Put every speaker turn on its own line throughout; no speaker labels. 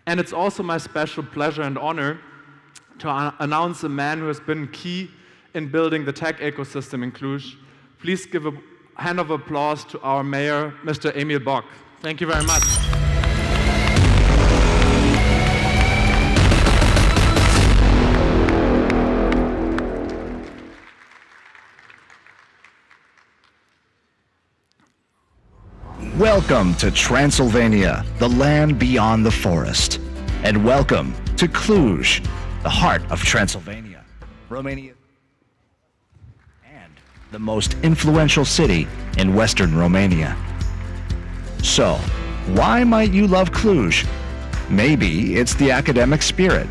And it's also my special pleasure and honor to announce a man who has been key in building the tech ecosystem in Cluj. Please give a hand of applause to our mayor, Mr. Emil. Thank you very much.
Welcome to Transylvania, the land beyond the forest. And welcome to Cluj, the heart of Transylvania, Romania, and the most influential city in Western Romania. So, why might you love Cluj? Maybe it's the academic spirit.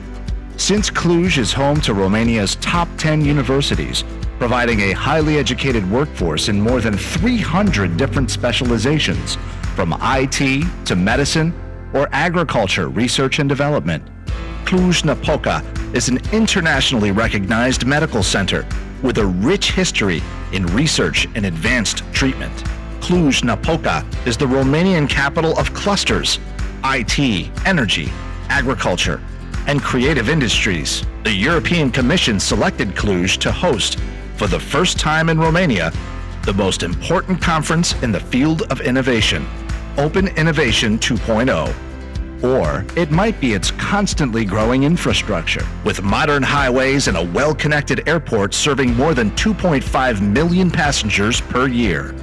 Since Cluj is home to Romania's top 10 universities, providing a highly educated workforce in more than 300 different specializations, from IT to medicine or agriculture, research and development. Cluj-Napoca is an internationally recognized medical center with a rich history in research and advanced treatment. Cluj-Napoca is the Romanian capital of clusters, IT, energy, agriculture, and creative industries. The European Commission selected Cluj to host, for the first time in Romania, the most important conference in the field of innovation, Open Innovation 2.0. Or it might be its constantly growing infrastructure, with modern highways and a well-connected airport serving more than 2.5 million passengers per year.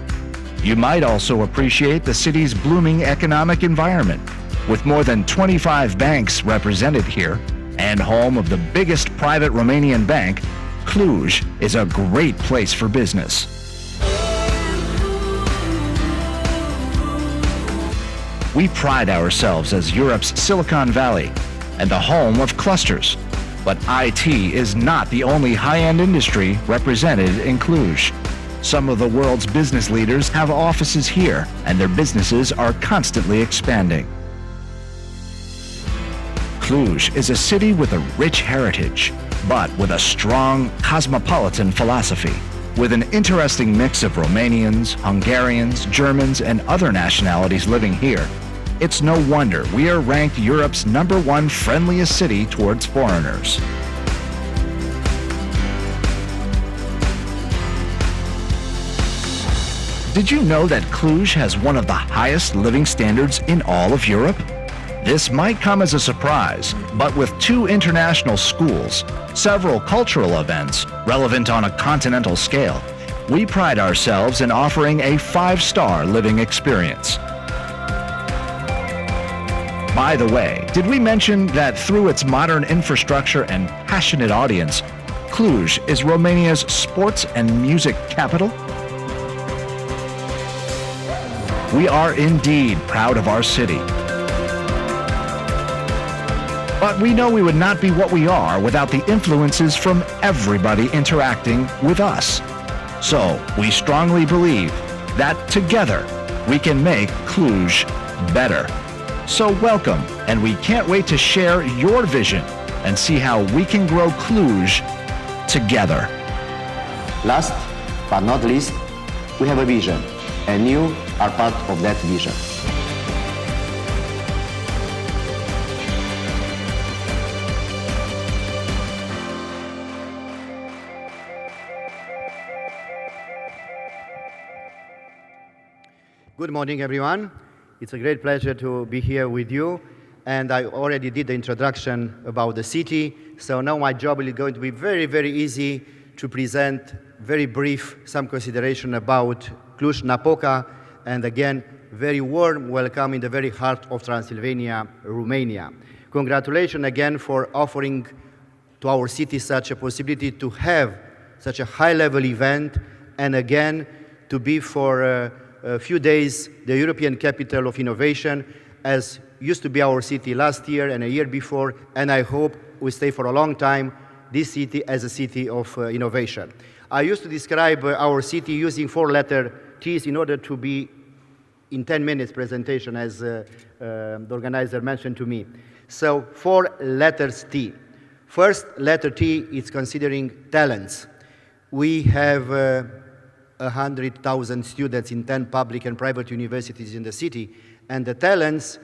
You might also appreciate the city's blooming economic environment, with more than 25 banks represented here, and home of the biggest private Romanian bank. Cluj is a great place for business. We pride ourselves as Europe's Silicon Valley and the home of clusters. But IT is not the only high-end industry represented in Cluj. Some of the world's business leaders have offices here, and their businesses are constantly expanding. Cluj is a city with a rich heritage, but with a strong cosmopolitan philosophy. With an interesting mix of Romanians, Hungarians, Germans, and other nationalities living here, it's no wonder we are ranked Europe's #1 friendliest city towards foreigners. Did you know that Cluj has one of the highest living standards in all of Europe? This might come as a surprise, but with 2 international schools, several cultural events relevant on a continental scale, we pride ourselves in offering a 5-star living experience. By the way, did we mention that through its modern infrastructure and passionate audience, Cluj is Romania's sports and music capital? We are indeed proud of our city. But we know we would not be what we are without the influences from everybody interacting with us. So we strongly believe that together we can make Cluj better. So welcome, and we can't wait to share your vision and see how we can grow Cluj together.
Last but not least, we have a vision, and you are part of that vision.
Good morning, everyone. It's a great pleasure to be here with you. And I already did the introduction about the city. So now my job is going to be very, very easy to present very brief some consideration about Cluj-Napoca. And again, very warm welcome in the very heart of Transylvania, Romania. Congratulations again for offering to our city such a possibility to have such a high-level event, and again, to be for a few days the European capital of innovation, as used to be our city last year and a year before, and I hope we stay for a long time, this city as a city of innovation. I used to describe our city using 4-letter T's in order to be in 10 minutes presentation, as the organizer mentioned to me. So 4 letters T. First letter T is considering talents. We have 100,000 students in 10 public and private universities in the city, and the talents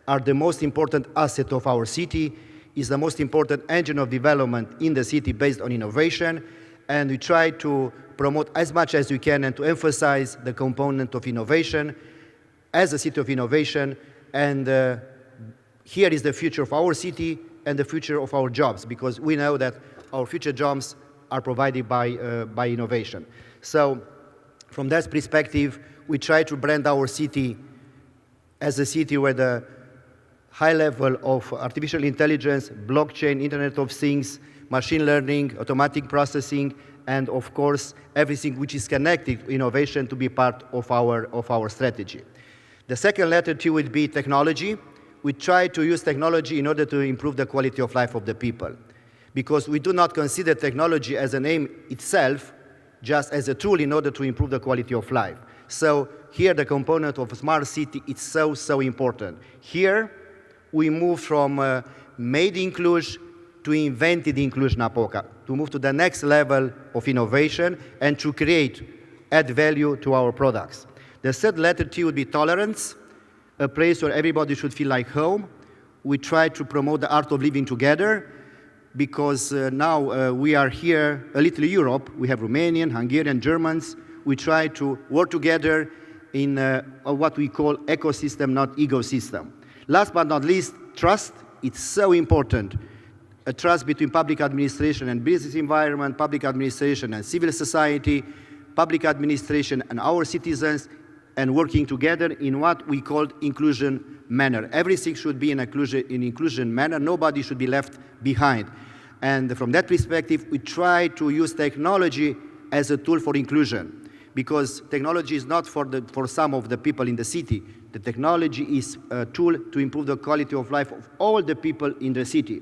are the most important asset of our city, is the most important engine of development in the city based on innovation, and we try to promote as much as we can and to emphasize the component of innovation as a city of innovation, and here is the future of our city and the future of our jobs, because we know that our future jobs are provided by innovation. So from that perspective, we try to brand our city as a city where the high level of artificial intelligence, blockchain, Internet of Things, machine learning, automatic processing, and of course, everything which is connected to innovation to be part of our strategy. The second letter T will be technology. We try to use technology in order to improve the quality of life of the people, because we do not consider technology as an aim itself, just as a tool in order to improve the quality of life. So here the component of a smart city is so important. Here we move from made in Cluj to invented in Cluj-Napoca, to move to the next level of innovation and to add value to our products. The third letter T would be tolerance, a place where everybody should feel like home. We try to promote the art of living together, because now we are here, a little Europe. We have Romanian, Hungarian, Germans. We try to work together in what we call ecosystem, not ecosystem. Last but not least, trust. It's so important. A trust between public administration and business environment, public administration and civil society, public administration and our citizens, and working together in what we call inclusion manner. Everything should be in inclusion manner. Nobody should be left behind. And from that perspective, we try to use technology as a tool for inclusion, because technology is not for some of the people in the city. The technology is a tool to improve the quality of life of all the people in the city.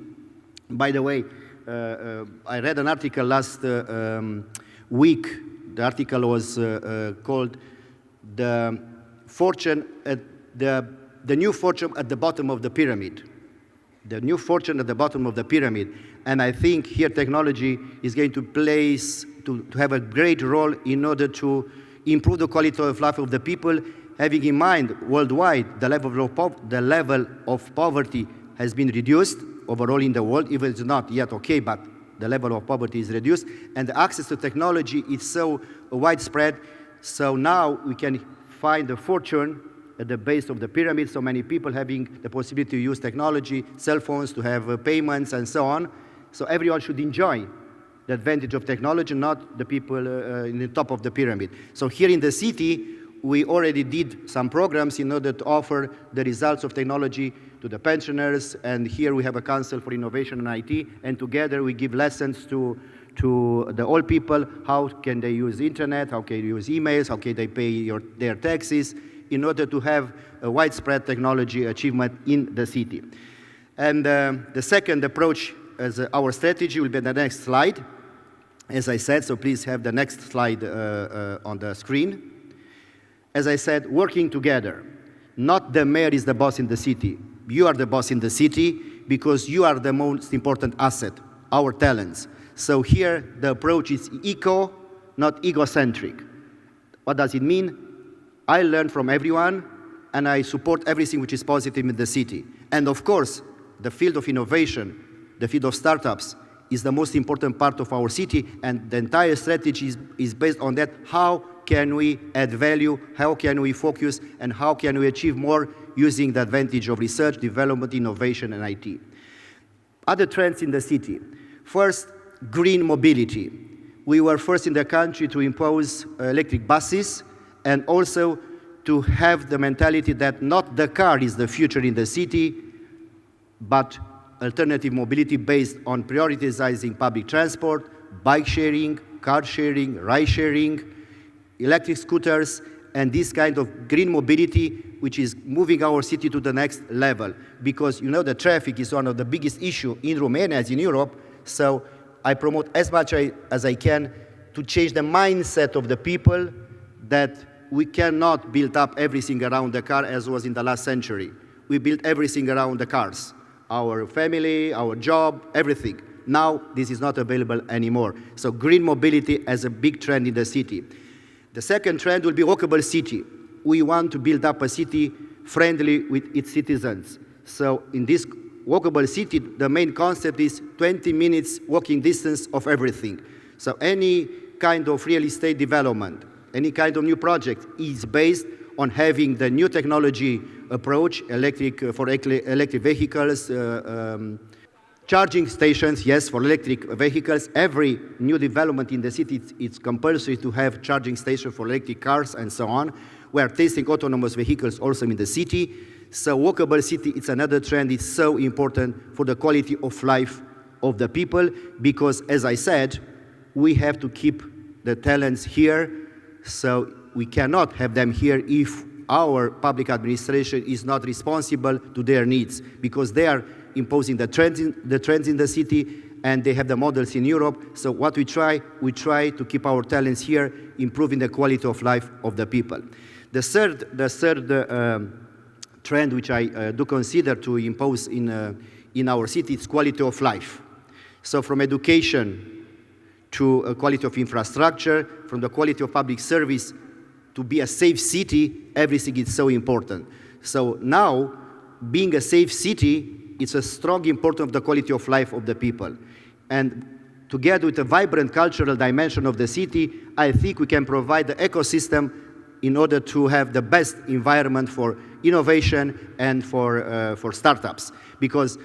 By the way, I read an article last week. The article was called the new fortune at the bottom of the pyramid. The new fortune at the bottom of the pyramid. And I think here technology is going to have a great role in order to improve the quality of life of the people, having in mind worldwide the level of poverty has been reduced overall in the world, even if it's not yet okay, but the level of poverty is reduced, and the access to technology is so widespread. So now we can find a fortune at the base of the pyramid, so many people having the possibility to use technology, cell phones, to have payments and so on. So everyone should enjoy the advantage of technology, not the people in the top of the pyramid. So here in the city, we already did some programs in order to offer the results of technology to the pensioners, and here we have a Council for Innovation and IT, and together we give lessons to the old people, how can they use internet, how can they use emails, how can they pay their taxes, in order to have a widespread technology achievement in the city. And the second approach as our strategy will be the next slide, as I said, so please have the next slide on the screen. As I said, working together. Not the mayor is the boss in the city. You are the boss in the city because you are the most important asset, our talents. So here the approach is eco, not egocentric. What does it mean? I learn from everyone and I support everything which is positive in the city. And of course, the field of innovation, the field of startups is the most important part of our city, and the entire strategy is based on that. How can we add value? How can we focus? And how can we achieve more using the advantage of research, development, innovation, and IT? Other trends in the city. First, green mobility. We were first in the country to impose electric buses, and also to have the mentality that not the car is the future in the city, but alternative mobility based on prioritizing public transport, bike sharing, car sharing, ride sharing, electric scooters, and this kind of green mobility, which is moving our city to the next level. Because you know the traffic is one of the biggest issues in Romania as in Europe, so I promote as much as I can to change the mindset of the people that we cannot build up everything around the car as was in the last century. We built everything around the cars. Our family, our job, everything. Now, this is not available anymore. So green mobility as a big trend in the city. The second trend will be walkable city. We want to build up a city friendly with its citizens. So in this walkable city, the main concept is 20 minutes walking distance of everything. So any kind of real estate development, any kind of new project is based on having the new technology approach, electric vehicles, charging stations, yes, for electric vehicles. Every new development in the city, it's compulsory to have charging stations for electric cars and so on. We are testing autonomous vehicles also in the city. So walkable city, it's another trend. It's so important for the quality of life of the people because, as I said, we have to keep the talents here. So we cannot have them here if our public administration is not responsible to their needs because they are imposing the trends in the city and they have the models in Europe. So what we try to keep our talents here, improving the quality of life of the people. The third trend which I do consider to impose in our city is quality of life. So from education to a quality of infrastructure, from the quality of public service to be a safe city, everything is so important. So now, being a safe city, it's a strong importance of the quality of life of the people. And together with a vibrant cultural dimension of the city, I think we can provide the ecosystem in order to have the best environment for innovation and for startups. Because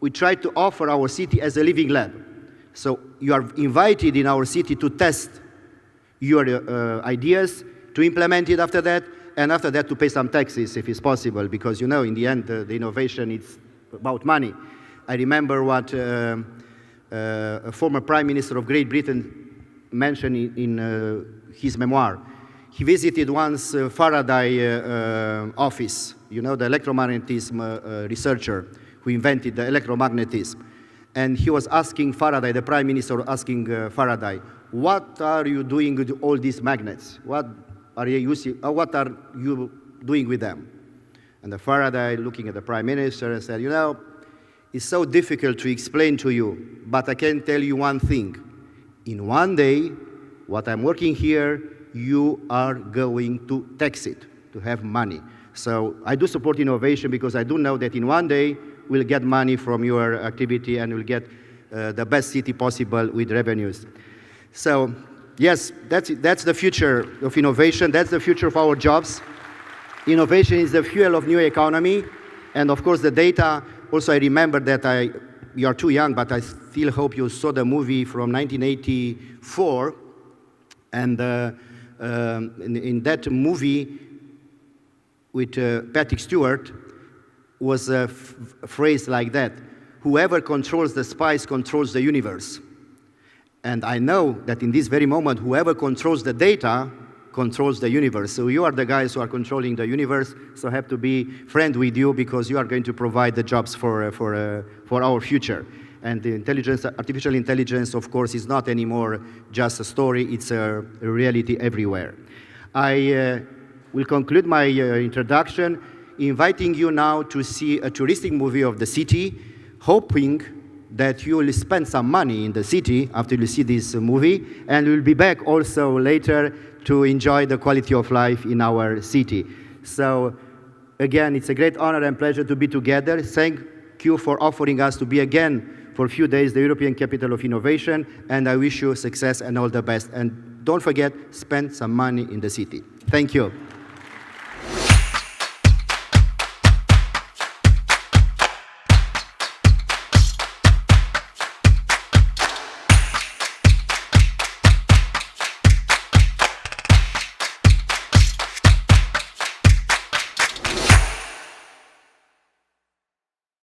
we try to offer our city as a living lab. So you are invited in our city to test your ideas, to implement it after that, and after that to pay some taxes if it's possible, because you know, in the end, the innovation is about money. I remember what a former Prime Minister of Great Britain mentioned in his memoir. He visited once Faraday office, you know, the electromagnetism researcher who invented the electromagnetism. And he was asking Faraday, the Prime Minister asking Faraday, what are you doing with all these magnets? What are you doing with them? And the Faraday, looking at the Prime Minister, and said, you know, it's so difficult to explain to you, but I can tell you one thing. In one day, what I'm working here, you are going to tax it, to have money. So I do support innovation because I do know that in one day, we'll get money from your activity and we'll get the best city possible with revenues. So yes, that's the future of innovation. That's the future of our jobs. Innovation is the fuel of new economy. And of course, the data, also I remember that you are too young, but I still hope you saw the movie from 1984. And in that movie with Patrick Stewart was a phrase like that: whoever controls the spice controls the universe. And I know that in this very moment, whoever controls the data controls the universe. So you are the guys who are controlling the universe, so I have to be friend with you because you are going to provide the jobs for our future. And the artificial intelligence, of course, is not anymore just a story, it's a reality everywhere. I will conclude my introduction inviting you now to see a touristic movie of the city, hoping that you will spend some money in the city after you see this movie, and we'll be back also later to enjoy the quality of life in our city. So again, it's a great honor and pleasure to be together. Thank you for offering us to be again for a few days the European Capital of Innovation, and I wish you success and all the best. And don't forget, spend some money in the city. Thank you.